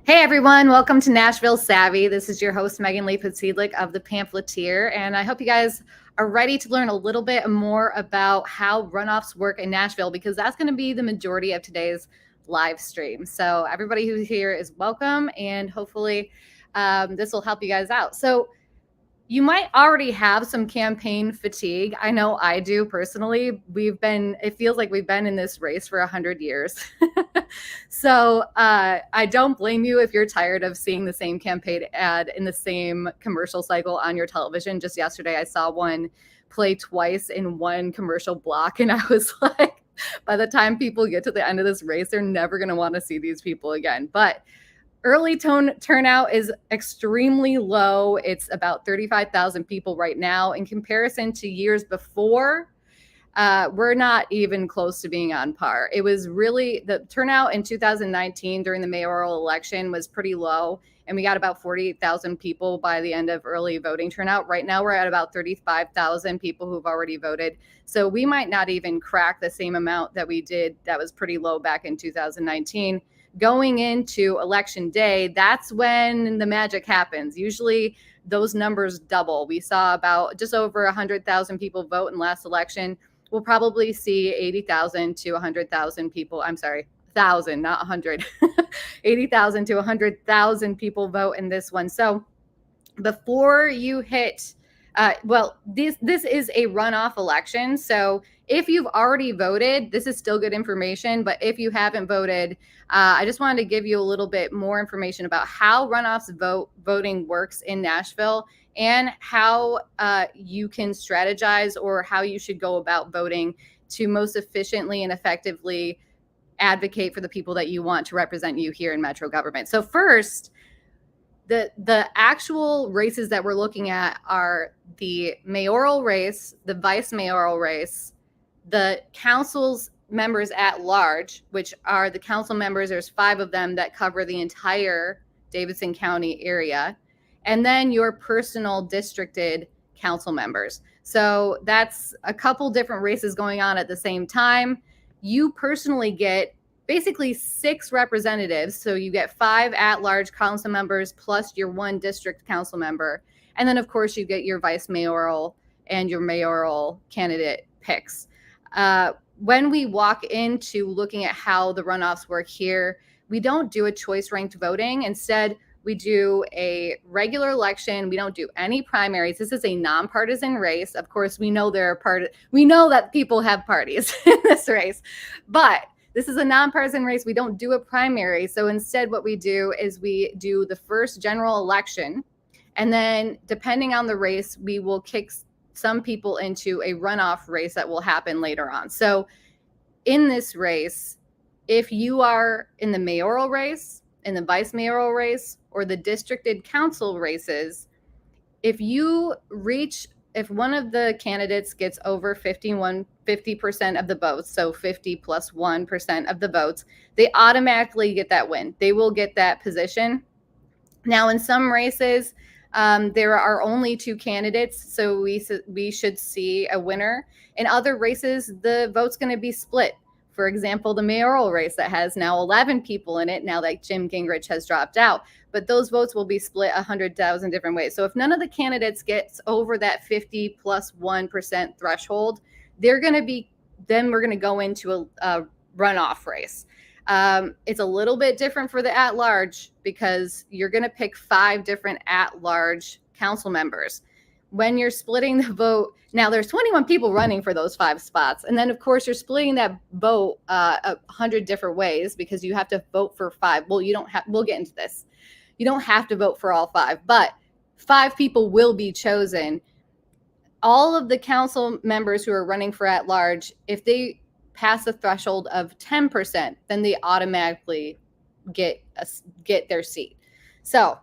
Hey everyone, welcome to Nashville Savvy. This is your host, Megan Lee-Putsiedlik of The Pamphleteer, and I hope you guys are ready to learn a little bit more about how runoffs work in Nashville, because that's going to be the majority of today's live stream. So everybody who's here is welcome, and hopefully this will help you guys out. So you might already have some campaign fatigue. I know I do personally. It feels like we've been in this race for 100 years. So I don't blame you if you're tired of seeing the same campaign ad in the same commercial cycle on your television. Just yesterday, I saw one play twice in one commercial block, and I was like, by the time people get to the end of this race, they're never going to want to see these people again. But early turnout is extremely low. It's about 35,000 people right now. In comparison to years before, we're not even close to being on par. It was really, the turnout in 2019 during the mayoral election was pretty low, and we got about 48,000 people by the end of early voting turnout. Right now, we're at about 35,000 people who've already voted. So we might not even crack the same amount that we did that was pretty low back in 2019. Going into election day, that's when the magic happens. Usually those numbers double. We saw about just over 100,000 people vote in last election. We'll probably see 80,000 to 100,000 people. I'm sorry, 1,000, not 100. 80,000 to 100,000 people vote in this one. So before you hit, this is a runoff election. So if you've already voted, this is still good information. But if you haven't voted, I just wanted to give you a little bit more information about how runoffs voting works in Nashville, and how you can strategize or how you should go about voting to most efficiently and effectively advocate for the people that you want to represent you here in Metro government. So first, the actual races that we're looking at are the mayoral race, the vice mayoral race, the council's members at large, which are the council members. There's 5 of them that cover the entire Davidson County area, and then your personal districted council members. So that's a couple different races going on at the same time. You personally get basically 6 representatives. So you get 5 at-large council members plus your 1 district council member. And then, of course, you get your vice mayoral and your mayoral candidate picks. When we walk into looking at how the runoffs work here, we don't do a choice ranked voting. Instead, we do a regular election. We don't do any primaries. This is a nonpartisan race. Of course, we know we know that people have parties in this race, but this is a nonpartisan race. We don't do a primary. So instead, what we do is we do the first general election, and then depending on the race, we will kick some people into a runoff race that will happen later on. So in this race, if you are in the mayoral race, in the vice mayoral race, or the districted council races, if one of the candidates gets over 50% of the votes, so 50 plus 1% of the votes, they automatically get that win. They will get that position. Now, in some races, there are only 2 candidates, so we should see a winner. In other races, the vote's going to be split. For example, the mayoral race that has now 11 people in it, now that Jim Gingrich has dropped out. But those votes will be split 100,000 different ways. So if none of the candidates gets over that 50 plus 1% threshold, then we're going to go into a runoff race. It's a little bit different for the at-large, because you're going to pick 5 different at-large council members. When you're splitting the vote, now there's 21 people running for those 5 spots. And then, of course, you're splitting that vote 100 different ways, because you have to vote for 5. Well, we'll get into this. You don't have to vote for all 5, but 5 people will be chosen. All of the council members who are running for at-large, if they pass the threshold of 10%, then they automatically get their seat. So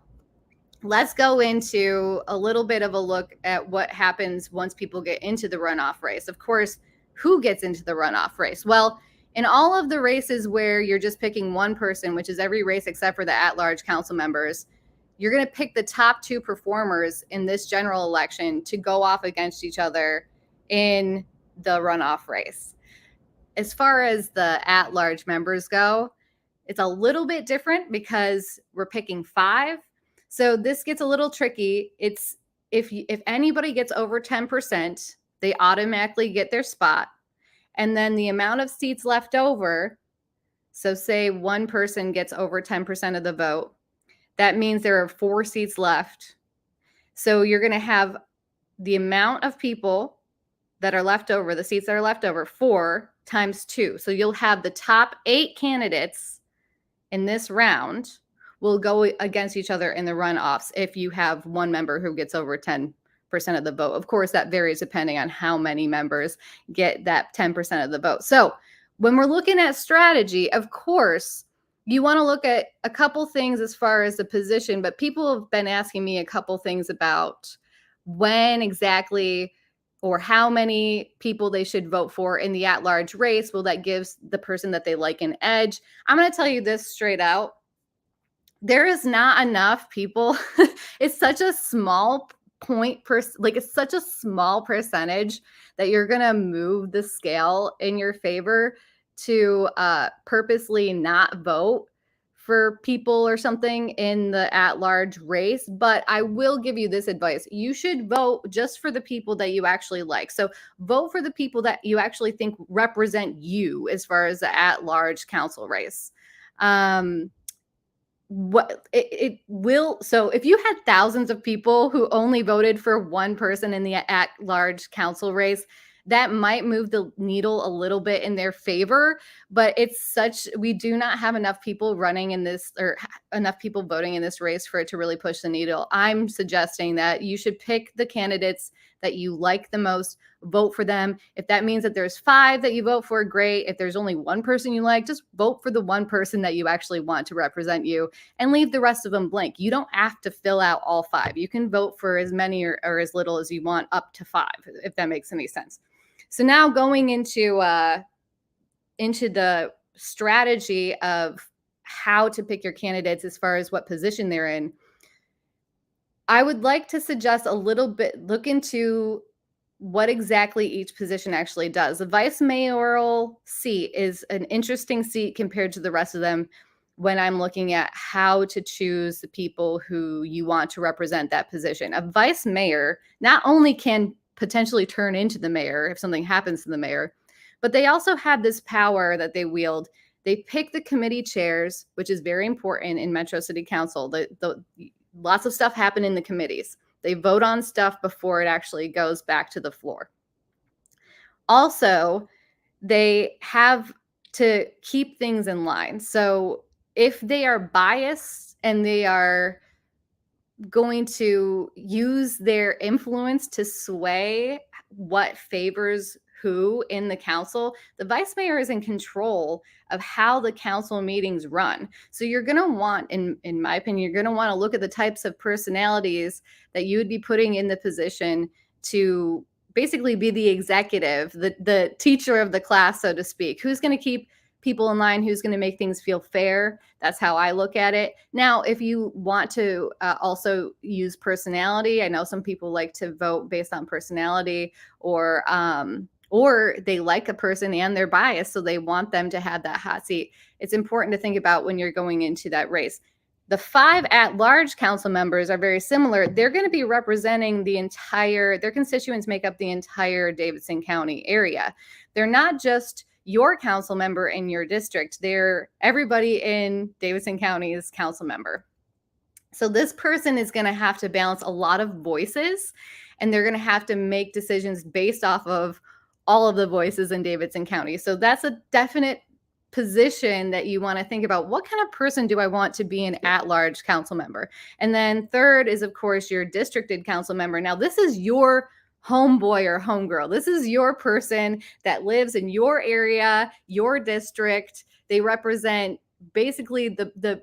let's go into a little bit of a look at what happens once people get into the runoff race. Of course, who gets into the runoff race? Well, in all of the races where you're just picking one person, which is every race except for the at-large council members, you're going to pick the top 2 performers in this general election to go off against each other in the runoff race. As far as the at-large members go, It's a little bit different because we're picking 5. So this gets a little tricky. It's if anybody gets over 10%, they automatically get their spot. And then the amount of seats left over, so say one person gets over 10% of the vote, that means there are 4 seats left. So you're going to have the amount of people that are left over, the seats that are left over, 4 times 2. So you'll have the top 8 candidates in this round will go against each other in the runoffs if you have one member who gets over 10% of the vote. Of course, that varies depending on how many members get that 10% of the vote. So when we're looking at strategy, of course, you want to look at a couple things as far as the position, but people have been asking me a couple things about when exactly or how many people they should vote for in the at-large race. Well, that gives the person that they like an edge. I'm going to tell you this straight out. There is not enough people. It's such a small it's such a small percentage that you're going to move the scale in your favor to purposely not vote for people or something in the at-large race. But I will give you this advice. You should vote just for the people that you actually like. So vote for the people that you actually think represent you as far as the at-large council race. What it will, so if you had thousands of people who only voted for one person in the at-large council race, that might move the needle a little bit in their favor, but we do not have enough people running in this, or enough people voting in this race for it to really push the needle. I'm suggesting that you should pick the candidates that you like the most, vote for them. If that means that there's 5 that you vote for, great. If there's only one person you like, just vote for the one person that you actually want to represent you and leave the rest of them blank. You don't have to fill out all 5. You can vote for as many or as little as you want, up to 5, if that makes any sense. So now going into the strategy of how to pick your candidates as far as what position they're in, I would like to suggest a little bit, look into what exactly each position actually does. The vice mayoral seat is an interesting seat compared to the rest of them when I'm looking at how to choose the people who you want to represent that position. A vice mayor not only can potentially turn into the mayor if something happens to the mayor, but they also have this power that they wield. They pick the committee chairs, which is very important in Metro City Council. Lots of stuff happen in the committees. They vote on stuff before it actually goes back to the floor. Also, they have to keep things in line. So if they are biased and they are going to use their influence to sway what favors who in the council, the vice mayor is in control of how the council meetings run. So you're going to want, in my opinion, you're going to want to look at the types of personalities that you would be putting in the position to basically be the executive, the teacher of the class, so to speak. Who's going to keep people in line? Who's going to make things feel fair? That's how I look at it. Now, if you want to also use personality, I know some people like to vote based on personality, or they like a person and they're biased, so they want them to have that hot seat. It's important to think about when you're going into that race. The 5 at-large council members are very similar. They're going to be representing their constituents make up the entire Davidson County area. They're not just your council member in your district. They're everybody in Davidson County's council member. So this person is going to have to balance a lot of voices, and they're going to have to make decisions based off of all of the voices in Davidson County. So that's a definite position that you want to think about. What kind of person do I want to be an at-large council member? And then third is, of course, your districted council member. Now, this is your homeboy or homegirl. This is your person that lives in your area, your district. They represent basically the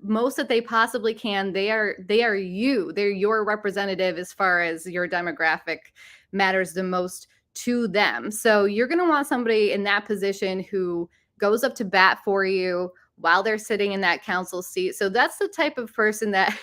most that they possibly can. They are you. They're your representative as far as your demographic matters the most to them. So you're going to want somebody in that position who goes up to bat for you while they're sitting in that council seat. So that's the type of person that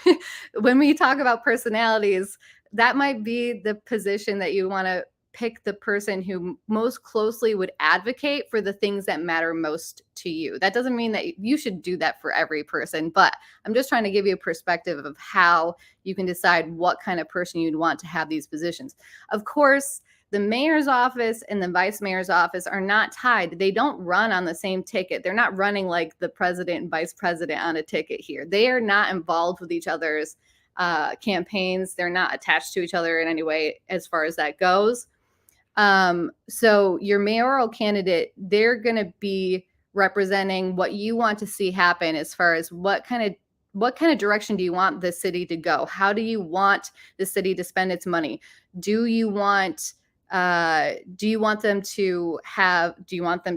when we talk about personalities, that might be the position that you want to pick the person who most closely would advocate for the things that matter most to you. That doesn't mean that you should do that for every person, but I'm just trying to give you a perspective of how you can decide what kind of person you'd want to have these positions. Of course, the mayor's office and the vice mayor's office are not tied. They don't run on the same ticket. They're not running like the president and vice president on a ticket here. They are not involved with each other's campaigns. They're not attached to each other in any way as far as that goes. So your mayoral candidate, they're going to be representing what you want to see happen as far as what kind of direction do you want the city to go? How do you want the city to spend its money? Do you want them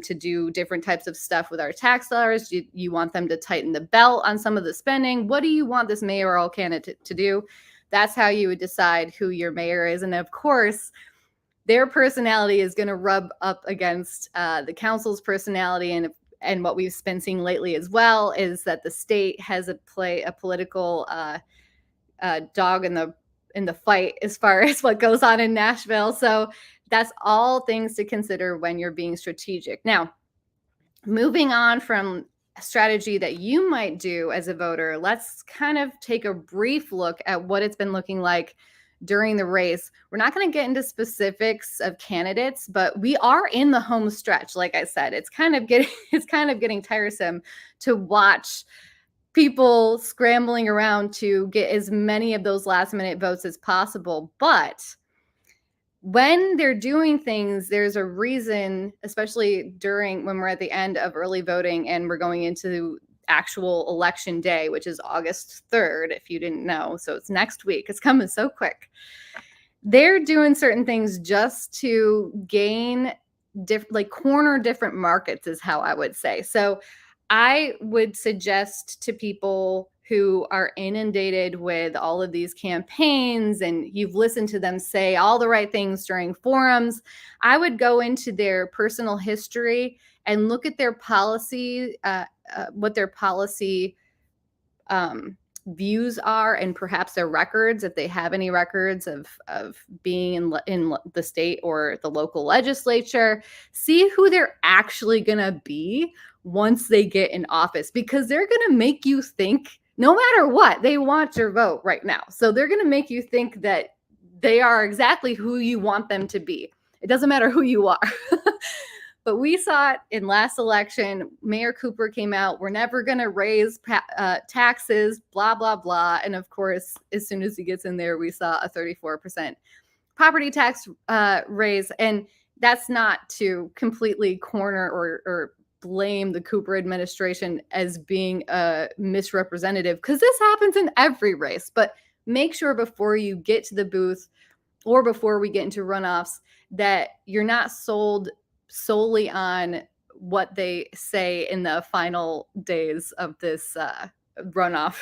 to do different types of stuff with our tax dollars? Do you want them to tighten the belt on some of the spending? What do you want this mayoral candidate to do? That's how you would decide who your mayor is. And of course, their personality is going to rub up against the council's personality. And what we've been seeing lately as well is that the state has a political dog in the fight as far as what goes on in Nashville. So that's all things to consider when you're being strategic. Now, moving on from a strategy that you might do as a voter, let's kind of take a brief look at what it's been looking like during the race. We're not going to get into specifics of candidates, but we are in the home stretch. Like I said, it's kind of getting tiresome to watch people scrambling around to get as many of those last minute votes as possible. But when they're doing things, there's a reason, especially when we're at the end of early voting and we're going into actual election day, which is August 3rd, if you didn't know. So it's next week. It's coming so quick. They're doing certain things just to gain corner different markets is how I would say. So I would suggest to people who are inundated with all of these campaigns and you've listened to them say all the right things during forums, I would go into their personal history and look at their policy, what their policy views are, and perhaps their records, if they have any records of being in the state or the local legislature. See who they're actually going to be once they get in office, because they're going to make you think, no matter what, they want your vote right now. So they're going to make you think that they are exactly who you want them to be. It doesn't matter who you are. But we saw it in last election. Mayor Cooper came out, we're never going to raise taxes, blah, blah, blah. And of course, as soon as he gets in there, we saw a 34% property tax raise. And that's not to completely corner or blame the Cooper administration as being a misrepresentative, because this happens in every race. But make sure before you get to the booth or before we get into runoffs that you're not sold solely on what they say in the final days of this runoff,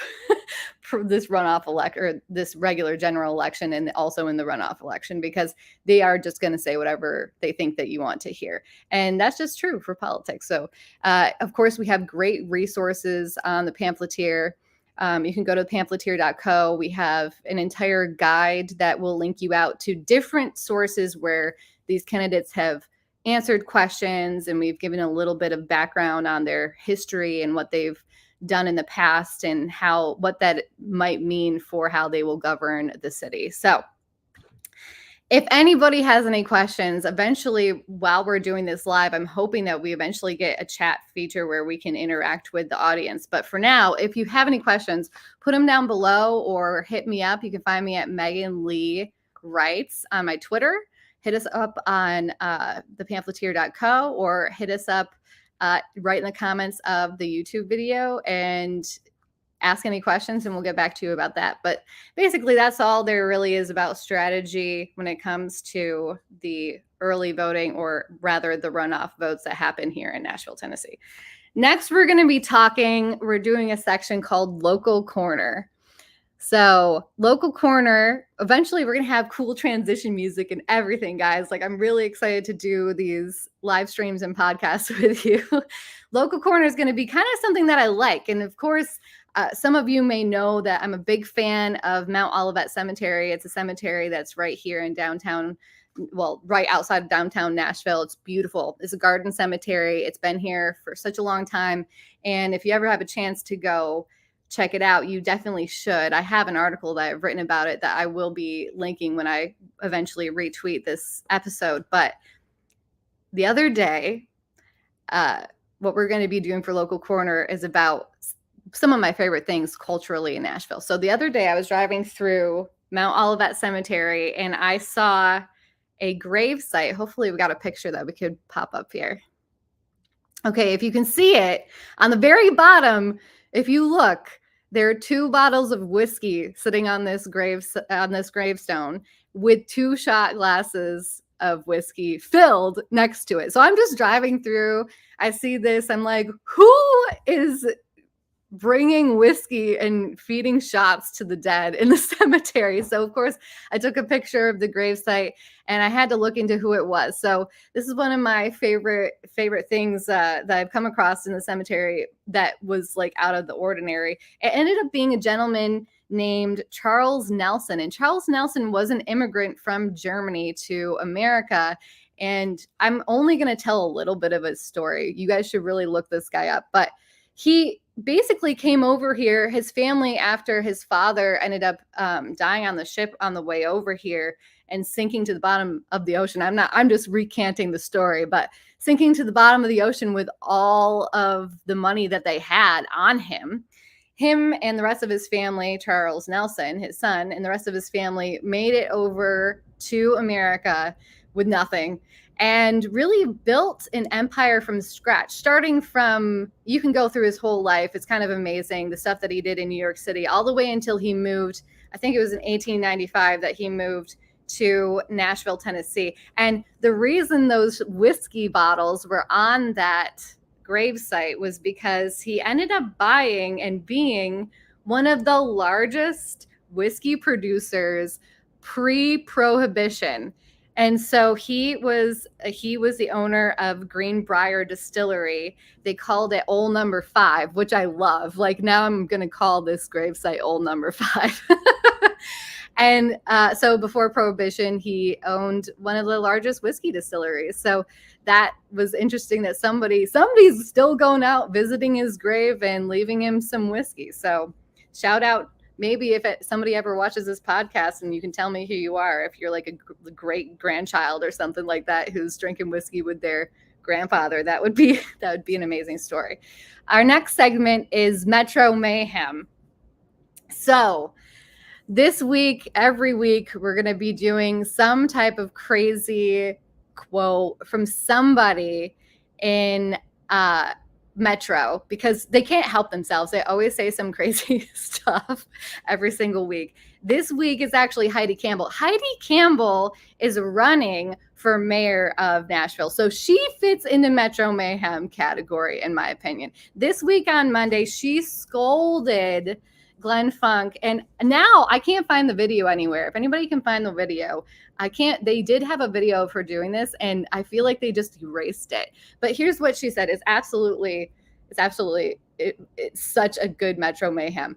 this regular general election, and also in the runoff election, because they are just going to say whatever they think that you want to hear. And that's just true for politics. So, of course, we have great resources on the Pamphleteer. You can go to pamphleteer.co. We have an entire guide that will link you out to different sources where these candidates have answered questions, and we've given a little bit of background on their history and what they've done in the past and what that might mean for how they will govern the city. So if anybody has any questions, eventually while we're doing this live, I'm hoping that we eventually get a chat feature where we can interact with the audience. But for now, if you have any questions, put them down below or hit me up. You can find me at Megan Lee Writes on my Twitter. Hit us up on thepamphleteer.co or hit us up right in the comments of the YouTube video and ask any questions, and we'll get back to you about that. But basically, that's all there really is about strategy when it comes to the early voting, or rather the runoff votes that happen here in Nashville, Tennessee. Next, we're doing a section called Local Corner. So Local Corner, eventually we're going to have cool transition music and everything, guys. Like, I'm really excited to do these live streams and podcasts with you. Local Corner is going to be kind of something that I like. And of course, Some of you may know that I'm a big fan of Mount Olivet Cemetery. It's a cemetery that's right here in downtown, well, right outside of downtown Nashville. It's beautiful. It's a garden cemetery. It's been here for such a long time. And if you ever have a chance to go check it out, you definitely should. I have an article that I've written about it that I will be linking when I eventually retweet this episode. But the other day, what we're going to be doing for Local Corner is about some of my favorite things culturally in Nashville. So the other day I was driving through Mount Olivet Cemetery and I saw a grave site. Hopefully we got a picture that we could pop up here. Okay, if you can see it, on the very bottom, if you look, there are 2 bottles of whiskey sitting on this gravestone with 2 shot glasses of whiskey filled next to it. So I'm just driving through, I see this, I'm like, who is bringing whiskey and feeding shots to the dead in the cemetery? So of course I took a picture of the gravesite and I had to look into who it was. So this is one of my favorite things that I've come across in the cemetery that was like out of the ordinary. It ended up being a gentleman named Charles Nelson, and Charles Nelson was an immigrant from Germany to America. And I'm only going to tell a little bit of his story. You guys should really look this guy up. But he basically came over here. His family, after his father ended up dying on the ship on the way over here and sinking to the bottom of the ocean. I'm just recanting the story, but sinking to the bottom of the ocean with all of the money that they had on him. Him and the rest of his family, Charles Nelson, his son, and the rest of his family made it over to America with nothing and really built an empire from scratch, starting from, you can go through his whole life. It's kind of amazing, the stuff that he did in New York City, all the way until he moved, I think it was in 1895 that he moved to Nashville, Tennessee. And the reason those whiskey bottles were on that gravesite was because he ended up buying and being one of the largest whiskey producers pre-prohibition. And so he was the owner of Greenbrier Distillery. They called it Old Number 5, which I love. Like, now I'm going to call this gravesite Old Number 5. And so before Prohibition, he owned one of the largest whiskey distilleries. So that was interesting that somebody's still going out visiting his grave and leaving him some whiskey. So shout out. Maybe if somebody ever watches this podcast and you can tell me who you are, if you're like a great grandchild or something like that who's drinking whiskey with their grandfather, that would be an amazing story. Our next segment is Metro Mayhem. So this week, every week, we're going to be doing some type of crazy quote from somebody in Metro, because they can't help themselves. They always say some crazy stuff every single week. This week is actually Heidi Campbell. Heidi Campbell is running for mayor of Nashville. So she fits in the Metro Mayhem category, in my opinion. This week on Monday, she scolded Glenn Funk. And now I can't find the video anywhere. If anybody can find the video, they did have a video of her doing this, and I feel like they just erased it. But here's what she said. It's such a good Metro Mayhem.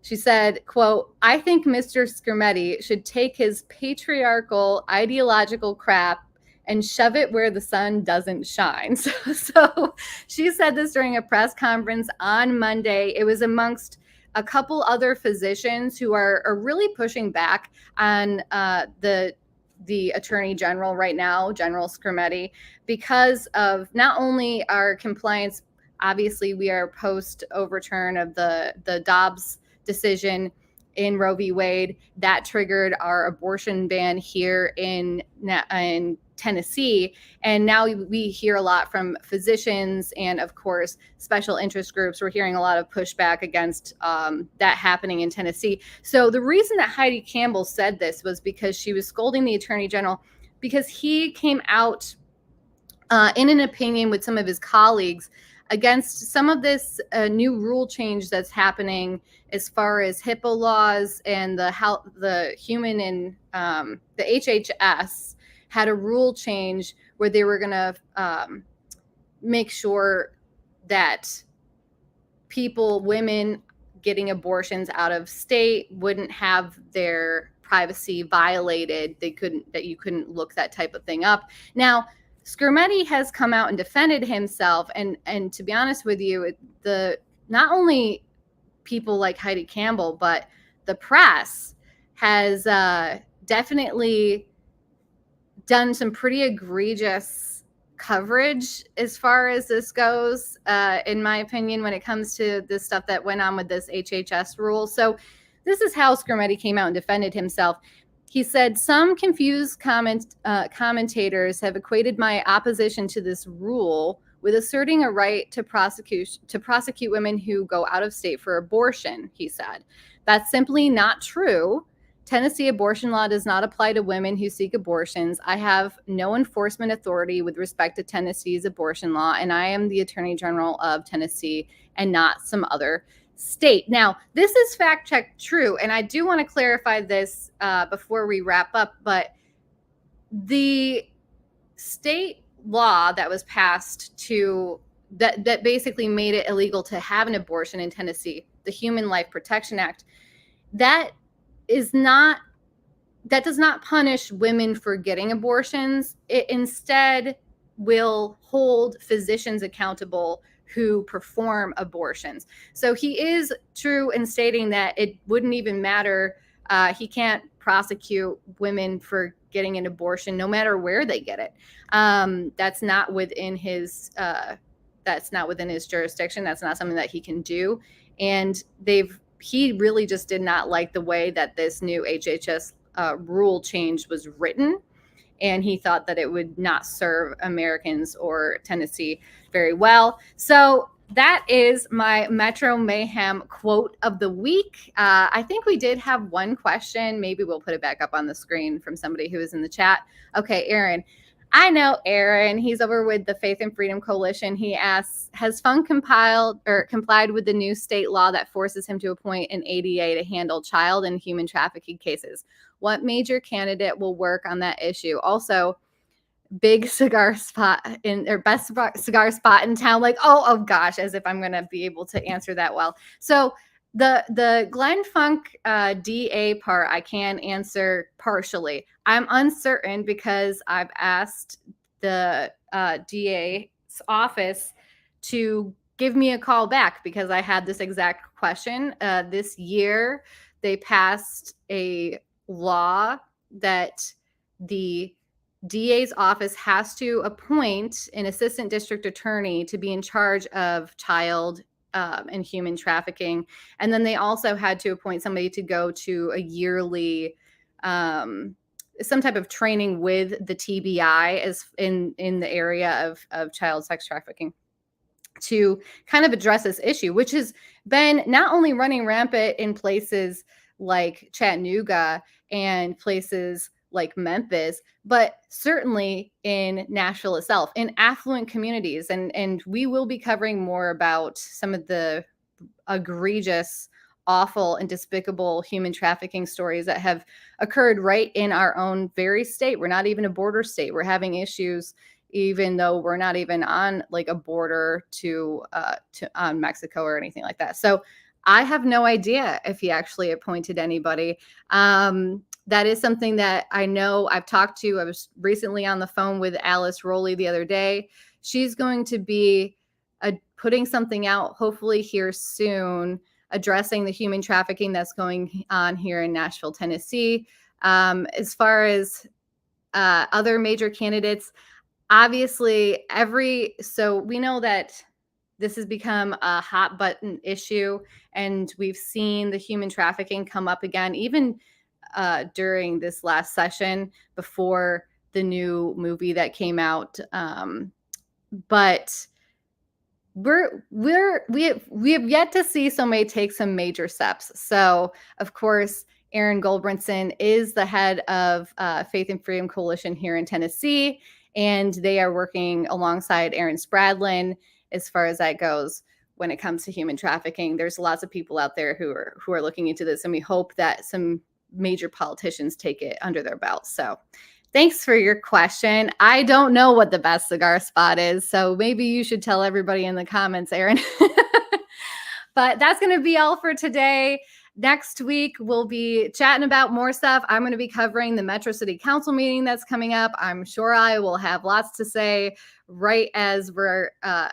She said, quote, "I think Mr. Skermetti should take his patriarchal ideological crap and shove it where the sun doesn't shine." So she said this during a press conference on Monday. It was amongst a couple other physicians who are really pushing back on the Attorney General right now, General Skermetti, because of not only our compliance. Obviously, we are post overturn of the Dobbs decision in Roe v. Wade that triggered our abortion ban here in Tennessee. And now we hear a lot from physicians and, of course, special interest groups. We're hearing a lot of pushback against that happening in Tennessee. So the reason that Heidi Campbell said this was because she was scolding the Attorney General, because he came out in an opinion with some of his colleagues against some of this new rule change that's happening as far as HIPAA laws and the human and the HHS had a rule change where they were going to make sure that women getting abortions out of state wouldn't have their privacy violated. You couldn't look that type of thing up. Now, Skrmetti has come out and defended himself, and to be honest with you, not only people like Heidi Campbell, but the press has definitely done some pretty egregious coverage as far as this goes, in my opinion, when it comes to this stuff that went on with this HHS rule. So this is how Skrmetti came out and defended himself. He said, some confused commentators have equated my opposition to this rule with asserting a right to prosecute women who go out of state for abortion, he said. That's simply not true. Tennessee abortion law does not apply to women who seek abortions. I have no enforcement authority with respect to Tennessee's abortion law, and I am the Attorney General of Tennessee and not some other state. Now, this is fact-checked true, and I do want to clarify this before we wrap up, but the state law that was passed that basically made it illegal to have an abortion in Tennessee, the Human Life Protection Act, that does not punish women for getting abortions. It instead will hold physicians accountable who perform abortions. So he is true in stating that it wouldn't even matter. He can't prosecute women for getting an abortion, no matter where they get it. That's not within his jurisdiction. That's not something that he can do. And he really just did not like the way that this new HHS rule change was written. And he thought that it would not serve Americans or Tennessee very well. So that is my Metro Mayhem quote of the week. I think we did have one question. Maybe we'll put it back up on the screen from somebody who was in the chat. Okay, Aaron. I know Aaron. He's over with the Faith and Freedom Coalition. He asks, has Funk complied with the new state law that forces him to appoint an ADA to handle child and human trafficking cases? What major candidate will work on that issue? Also, best cigar spot in town. Like, oh gosh, as if I'm going to be able to answer that well. So the Glenn Funk DA part, I can answer partially. I'm uncertain because I've asked the DA's office to give me a call back because I had this exact question. This year, they passed a law that the DA's office has to appoint an assistant district attorney to be in charge of child and human trafficking. And then they also had to appoint somebody to go to a yearly some type of training with the TBI as in the area of child sex trafficking to kind of address this issue, which has been not only running rampant in places like Chattanooga and places like Memphis, but certainly in Nashville itself, in affluent communities. And we will be covering more about some of the egregious, awful, and despicable human trafficking stories that have occurred right in our own very state. We're not even a border state. We're having issues even though we're not even on like a border to on Mexico or anything like that. So I have no idea if he actually appointed anybody. That is something that I know I've talked to. I was recently on the phone with Alice Rowley the other day. She's going to be putting something out, hopefully here soon, addressing the human trafficking that's going on here in Nashville, Tennessee. As far as other major candidates, obviously, so we know that this has become a hot button issue, and we've seen the human trafficking come up again, even during this last session before the new movie that came out. But we have yet to see somebody take some major steps. So, of course, Aaron Goldbrinson is the head of Faith and Freedom Coalition here in Tennessee, and they are working alongside Aaron Spradlin as far as that goes. When it comes to human trafficking, there's lots of people out there who are looking into this, and we hope that some major politicians take it under their belt. So thanks for your question. I don't know what the best cigar spot is, so maybe you should tell everybody in the comments, Aaron. But that's going to be all for today. Next week, we'll be chatting about more stuff. I'm going to be covering the Metro City Council meeting that's coming up. I'm sure I will have lots to say right as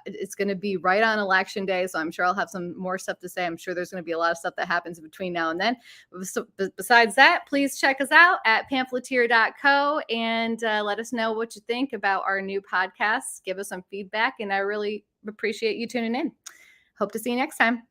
it's going to be right on election day. So I'm sure I'll have some more stuff to say. I'm sure there's going to be a lot of stuff that happens between now and then. So, besides that, please check us out at pamphleteer.co and let us know what you think about our new podcasts. Give us some feedback, and I really appreciate you tuning in. Hope to see you next time.